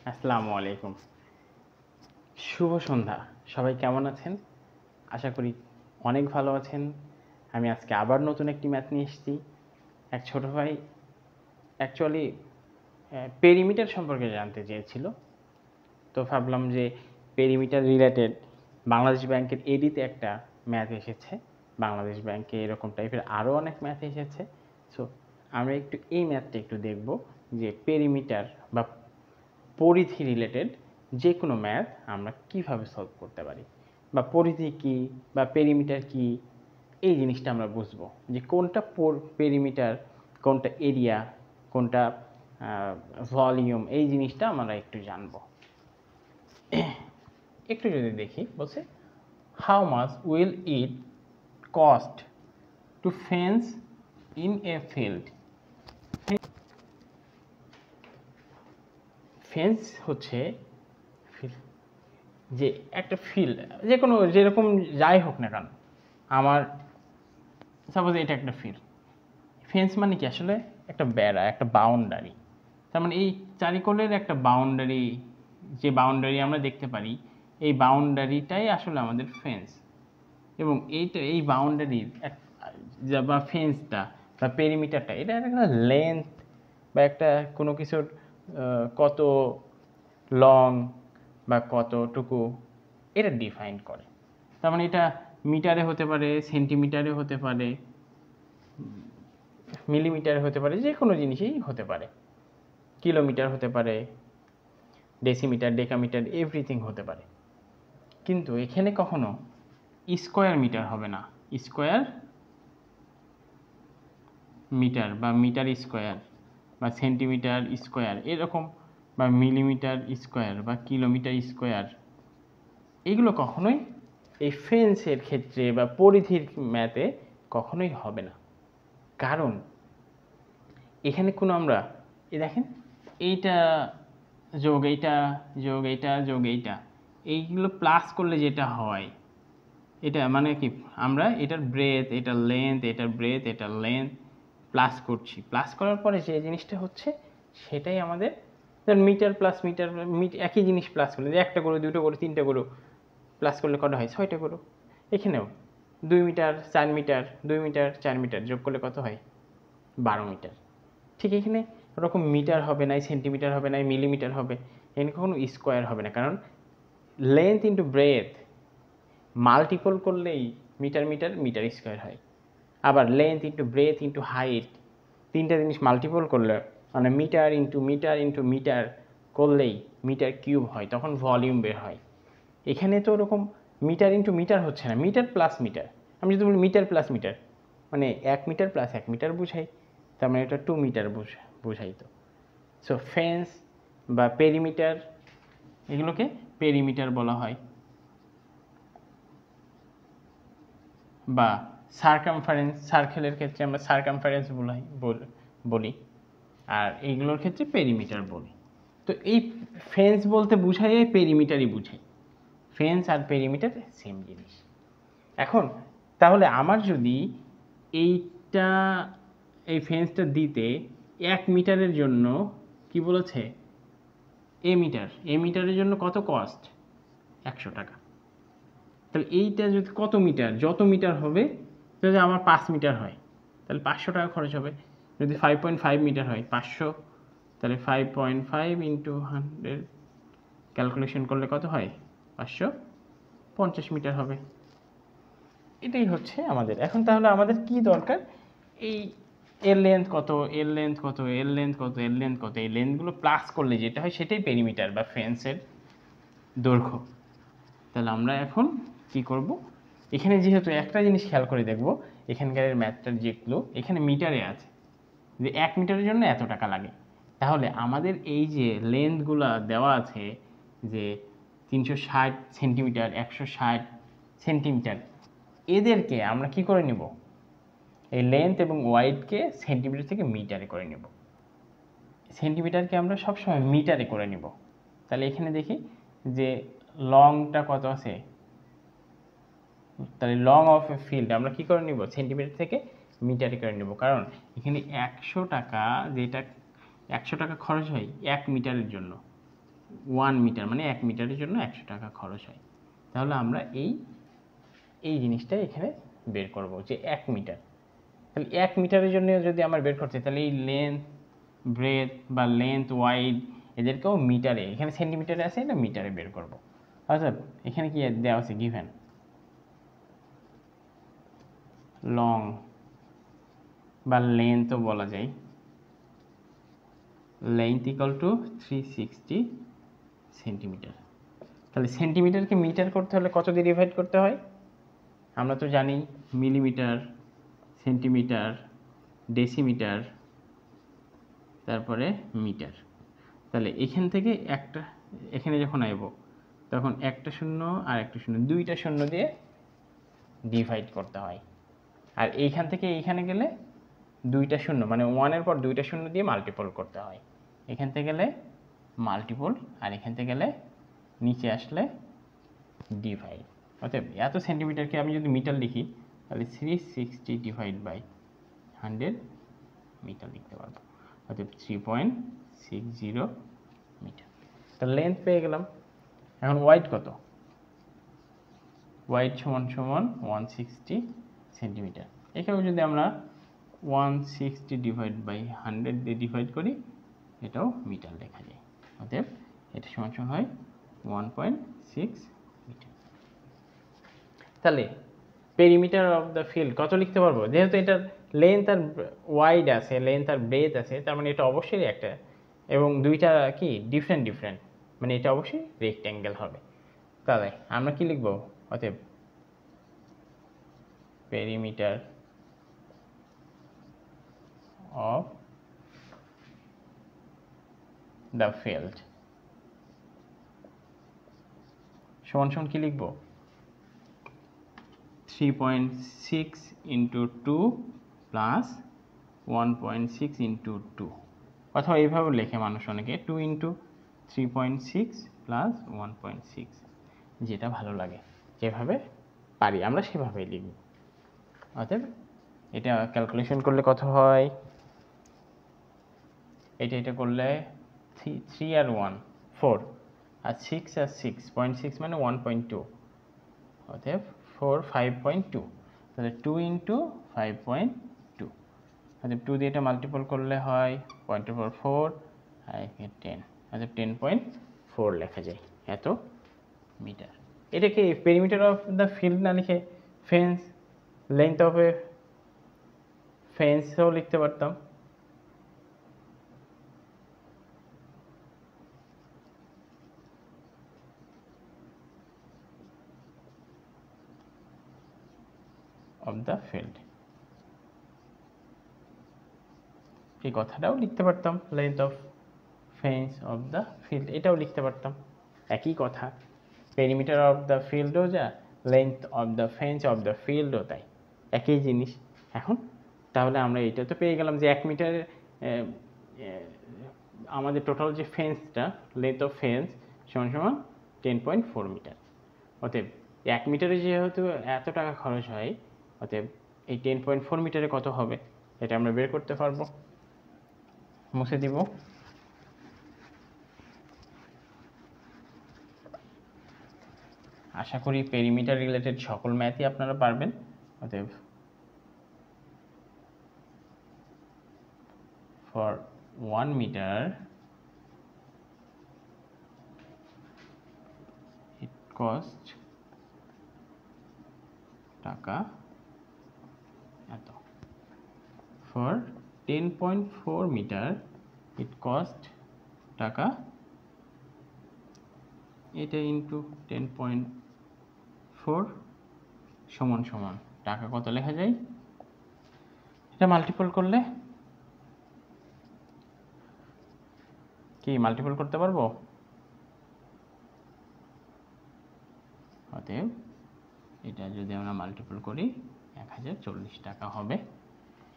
আসসালামু আলাইকুম। শুভ সন্ধ্যা। সবাই কেমন আছেন? আশা করি অনেক ভালো আছেন। আমি আজকে আবার নতুন একটি ম্যাথ নিয়ে এসেছি। এক ছোট ভাই অ্যাকচুয়ালি পেরিমিটার সম্পর্কে জানতে চেয়েছিল। তো ভাবলাম যে পেরিমিটার রিলেটেড বাংলাদেশ ব্যাংকের এডিতে একটা ম্যাথ এসেছে। বাংলাদেশ ব্যাংকে এরকম টাইপের আরও অনেক ম্যাথ এসেছে। সো আমরা একটু এই ম্যাথটা একটু দেখব যে পেরিমিটার বা পরিধি রিলেটেড যে কোনো ম্যাথ আমরা কিভাবে সলভ করতে পারি, বা পরিধি কি বা পেরিমিটার কি, এই জিনিসটা আমরা বুঝবো যে কোনটা পেরিমিটার, কোনটা এরিয়া, কোনটা ভলিউম, এই জিনিসটা আমরা একটু জানবো। একটু যদি দেখি, বলছে how much will it cost to fence in a field. Fence হচ্ছে যে একটা ফিল্ড, যে কোনো যেরকম যাই হোক না কেন, আমার সাপোজ এটা একটা ফিল্ড। ফেন্স মানে কি আসলে একটা বেড়া, একটা বাউন্ডারি। তার মানে এই চারিকোণের একটা বাউন্ডারি, যে বাউন্ডারি আমরা দেখতে পারি, এই বাউন্ডারিটাই আসলে আমাদের ফেন্স। এবং এই বাউন্ডারির বা ফেন্সটা বা পেরিমিটারটা, এটা একটা লেন্থ বা একটা কোনো কিছুর কত লং বা কতটুকু, এটা ডিফাইন করে। তার মানে এটা মিটারে হতে পারে, সেন্টিমিটারে হতে পারে, মিলিমিটারে হতে পারে, যে কোনো জিনিসই হতে পারে, কিলোমিটার হতে পারে, ডেসিমিটার, ডেকামিটার, এভরিথিং হতে পারে। কিন্তু এখানে কখনো স্কোয়ার মিটার হবে না। স্কোয়ার মিটার বা মিটার স্কোয়ার বা সেন্টিমিটার স্কোয়ার এরকম, বা মিলিমিটার স্কোয়ার বা কিলোমিটার স্কোয়ার, এগুলো কখনোই এই ফেন্সের ক্ষেত্রে বা পরিধির ম্যাথে কখনোই হবে না। কারণ এখানে কোনো আমরা দেখেন, এইটা যোগ এইটা যোগ এইটা যোগ এইটা, এইগুলো প্লাস করলে যেটা হয়, এটা মানে কি, আমরা এটার ব্রেথ, এটার লেন্থ, এটার ব্রেথ, এটার লেন্থ প্লাস করছি। প্লাস করার পরে যে জিনিসটা হচ্ছে সেটাই আমাদের, ধরুন মিটার প্লাস মিটার, একই জিনিস প্লাস করলে, যে একটা করো, দুটো করো, তিনটা করো, প্লাস করলে কটা হয়, 6টা করো। এখানেও 2 মিটার 4 মিটার, 2 মিটার 4 মিটার যোগ করলে কত হয়, 12 মিটার। ঠিক এখানে ওরকম মিটার হবে না, সেন্টিমিটার হবে না, মিলিমিটার হবে, এখানে কখনো স্কোয়ার হবে না। কারণ লেন্থ ইন্টু ব্রেথ মাল্টিপল করলেই মিটার মিটার মিটার স্কোয়ার হয়। আবার length into breadth into height, তিনটা জিনিস মাল্টিপল করলে, মানে মিটার ইন্টু মিটার করলেই মিটার কিউব হয়, তখন ভলিউম বের হয়। এখানে তো ওরকম মিটার ইন্টু মিটার হচ্ছে না, মিটার প্লাস মিটার। আমি যদি বলি মিটার প্লাস মিটার, মানে 1 মিটার প্লাস 1 মিটার বুঝাই, তার মানে এটা 2 মিটার বুঝাই। তো সো ফেন্স বা পেরিমিটার, এগুলোকে পেরিমিটার বলা হয়। বা সার্কামফারেন্স, সার্কেলের ক্ষেত্রে আমরা সার্কামফারেন্স বলি, আর এইগুলোর ক্ষেত্রে পেরিমিটার বলি। তো এই ফেন্স বলতে বুঝাই, এই পেরিমিটারই বুঝাই। ফেন্স আর পেরিমিটার সেম জিনিস। এখন তাহলে আমার যদি এইটা, এই ফেন্সটা দিতে 1 মিটারের জন্য কি বলেছে, এ মিটারের জন্য কত কস্ট, 100 টাকা। তাহলে এইটা যদি কত মিটার, যত মিটার হবে, যদি আমার 5 মিটার হয় তাহলে 500 টাকা খরচ হবে। যদি 5.5 মিটার হয় 500, তাহলে 5.5 ইন্টু 100 ক্যালকুলেশন করলে কত হয়, 550 মিটার হবে। এটাই হচ্ছে আমাদের। এখন তাহলে আমাদের কি দরকার, এই এর লেন্থ কত, এর লেন্থ কত, এর লেন্থ কত, এর লেন্থ কত, এই লেন্থগুলো প্লাস করলে যেটা হয় সেটাই পেরিমিটার বা ফেন্সের দৈর্ঘ্য। তাহলে আমরা এখন কি করব, এখানে যেহেতু একটা জিনিস খেয়াল করে দেখব, এখানকার ম্যাথটার যেগুলো এখানে মিটারে আছে, যে 1 মিটারের জন্য এত টাকা লাগে। তাহলে আমাদের এই যে লেন্থগুলো দেওয়া আছে, যে 360 সেন্টিমিটার, 160 সেন্টিমিটার, এদেরকে আমরা কি করে নিব, এই লেন্থ এবং ওয়াইডকে সেন্টিমিটার থেকে মিটারে করে নিব। সেন্টিমিটারকে আমরা সবসময় মিটারে করে নিব। তাহলে এখানে দেখি যে লংটা কত আছে, তাহলে লং অফ এ ফিল্ড আমরা কি করে নিব, সেন্টিমিটার থেকে মিটারে করে নিব। কারণ এখানে 100 টাকা, যেটা 100 টাকা খরচ হয় 1 মিটারের জন্য, 1 মিটার মানে 1 মিটারের জন্য 100 টাকা খরচ হয়। তাহলে আমরা এই জিনিসটা এখানে বের করব যে 1 মিটার। তাহলে 1 মিটারের জন্য যদি আমার বের করতে তাহলে এই লেন্থ ব্রেথ বা লেন্থ ওয়াইড এদেরকেও মিটারে, এখানে সেন্টিমিটারে আছে, এটা মিটারে বের করব। অর্থাৎ এখানে কি দেওয়া আছে গিভেন লং বা লেন্থও বলা যায়, লেন্থ ইকুয়াল টু 360 সেন্টিমিটার। তাহলে সেন্টিমিটারকে মিটার করতে হলে কত দিয়ে ডিভাইড করতে হয়? আমরা তো জানি মিলিমিটার, সেন্টিমিটার, ডেসিমিটার, তারপরে মিটার। তাহলে এখান থেকে একটা, এখানে যখন আইব তখন একটা শূন্য আর একটা শূন্য, দুইটা শূন্য দিয়ে ডিভাইড করতে হয়। আর এইখান থেকে এইখানে গেলে দুইটা শূন্য মানে 1-এর পর দুইটা শূন্য দিয়ে মাল্টিপল করতে হয়। এখান থেকে গেলে মাল্টিপল, আর এখান থেকে গেলে নিচে আসলে ডিভাইড। অতএব এত সেন্টিমিটারকে আমি যদি মিটার লিখি তাহলে 360 ডিভাইড বাই 100 মিটার লিখতে পারবো। অতএব 3.60 মিটার। তাহলে লেন্থ পেয়ে গেলাম। এখন ওয়াইড কত? ওয়াইড সমান সমান 160 সেন্টিমিটার। এখানেও যদি আমরা 160 ডিভাইড বাই 100 দিয়ে ডিভাইড করি এটাও মিটার লেখা যায়। অতএব এটা সমান সমান হয় 1.6 মিটার। তাহলে পেরিমিটার অফ দ্য ফিল্ড কত লিখতে পারবো? যেহেতু এটার লেন্থ আর ওয়াইড আছে, লেন্থ আর ব্রেথ আছে, তার মানে এটা অবশ্যই একটা, এবং দুইটা কি ডিফারেন্ট, মানে এটা অবশ্যই রেক্ট্যাঙ্গেল হবে। তাহলে আমরা কি লিখবো? অতএব পেরিমিটার অফ দ্য ফিল্ড সমান সমান কি লিখবো? 3.6 ইন্টু 2 প্লাস 1.6 ইন্টু 2, অথবা এইভাবে লেখে মানুষ অনেকে 2 ইন্টু 3.6 প্লাস 1.6, যেটা ভালো লাগে, যেভাবে পারি আমরা সেভাবেই লিখব। অতএব এটা ক্যালকুলেশন করলে কত হয়? এটা করলে 3 আর 1 4, আর 6 আর 6.6 মানে 1.2, অতএব 4 5.2। তাহলে 2 ইন্টু 5.2, অতএব 2 দিয়ে এটা মাল্টিপল করলে হয় পয়েন্টের পর 4 আর 10, অতএব 10.4 লেখা যায় এত মিটার। এটাকে পেরিমিটার অফ দ্য ফিল্ড না লিখে ফেন্স লেন্থ অফ এ ফেন্সও লিখতে পারতাম। অফ দ্য ফিল্ড এই কথাটাও লিখতে পারতাম, length of fence of the field এটাও লিখতে পারতাম, একই কথা। পেরিমিটার অফ দ্য ফিল্ডও যা, length of the fence of the ফিল্ডও তাই, একই জিনিস। এখন তাহলে আমরা এটা তো পেয়ে গেলাম যে 1 মিটার আমাদের টোটাল যে ফেন্সটা, লেন্থ অফ ফেন্স সমান সমান 10.4 মিটার। অতএব 1 মিটারে যেহেতু এত টাকা খরচ হয়, অতএব এই 10.4 মিটারে কত হবে এটা আমরা বের করতে পারবো। মুছে দিব। আশা করি পেরিমিটার রিলেটেড সকল ম্যাথই আপনারা পারবেন। অতএব ফর 1 মিটার it cost টাকা এত। ফর 10.4 মিটার it cost টাকা, এটা ইন্টু 10.4 সমান সমান টাকা কত লেখা যায়? এটা মাল্টিপল করলে কি মাল্টিপল করতে পারবো? অতএব এটা যদি আমরা মাল্টিপল করি 1040 টাকা হবে।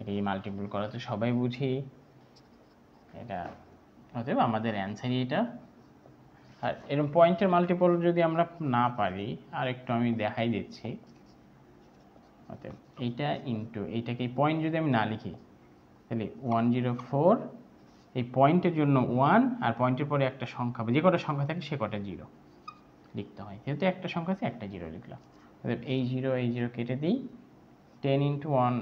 এটা মাল্টিপল করা তো সবাই বুঝি এটা, অতএব আমাদের অ্যান্সারই এটা। আর এরকম পয়েন্টের মাল্টিপল যদি আমরা না পারি, আর একটু আমি দেখাই দিচ্ছি। অতএব এইটা ইন্টু এইটাকে পয়েন্ট যদি আমি না লিখি তাহলে 104 এই পয়েন্টের জন্য 1 আর পয়েন্টের পরে একটা সংখ্যা, যে কটা সংখ্যা থাকে সে কটা জিরো লিখতে হয়। যেহেতু একটা সংখ্যা আছে, একটা জিরো লিখলাম। অর্থাৎ এই জিরো কেটে দিই, 10 × 1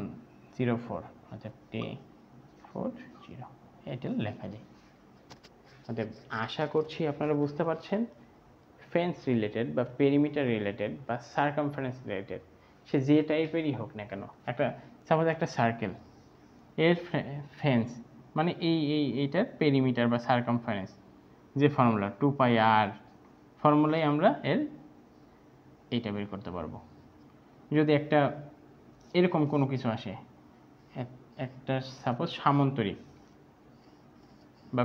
04, অর্থাৎ 40, এটা লেখা যায়। অর্থাৎ আশা করছি আপনারা বুঝতে পারছেন, ফেন্স রিলেটেড বা পেরিমিটার রিলেটেড বা সার্কামফারেন্স রিলেটেড, সে যে টাইপেরই হোক না কেন, একটা সাপোজ একটা সার্কেল, এর ফেন্স মানে এইটার পেরিমিটার বা সার্কামফারেন্স, যে ফর্মুলা 2πr ফর্মুলায় আমরা এইটা বের করতে পারবো। যদি একটা এরকম কোনো কিছু আসে, একটা সাপোজ সামান্তরিক বা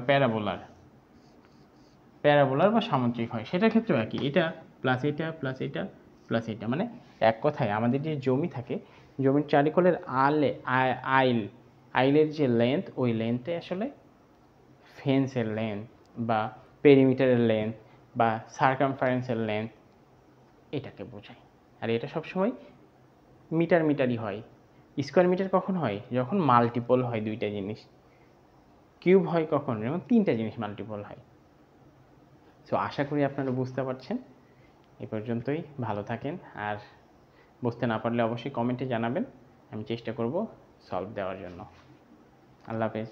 প্যারাবোলার বা সামান্তরিক হয়, সেটার ক্ষেত্রেও একই, এটা প্লাস এটা প্লাস এটা প্লাস এটা, মানে এক কথায় আমাদের যে জমি থাকে, জমির চারিকোলের আইলের যে লেন্থ, ওই লেন্থে আসলে ফেন্সের লেন্থ বা পেরিমিটারের লেন্থ বা সার্কামফারেন্সের লেন্থ এটাকে বোঝায়। আর এটা সবসময় মিটারই হয়। স্কোয়ার মিটার কখন হয়? যখন মাল্টিপল হয় দুইটা জিনিস। কিউব হয় কখন? যখন তিনটা জিনিস মাল্টিপল হয়। সো আশা করি আপনারা বুঝতে পারছেন। এ পর্যন্তই, ভালো থাকেন। আর বুঝতে না পারলে অবশ্যই কমেন্টে জানাবেন, আমি চেষ্টা করব সলভ দেওয়ার জন্য। আল্লাহ হাফেজ।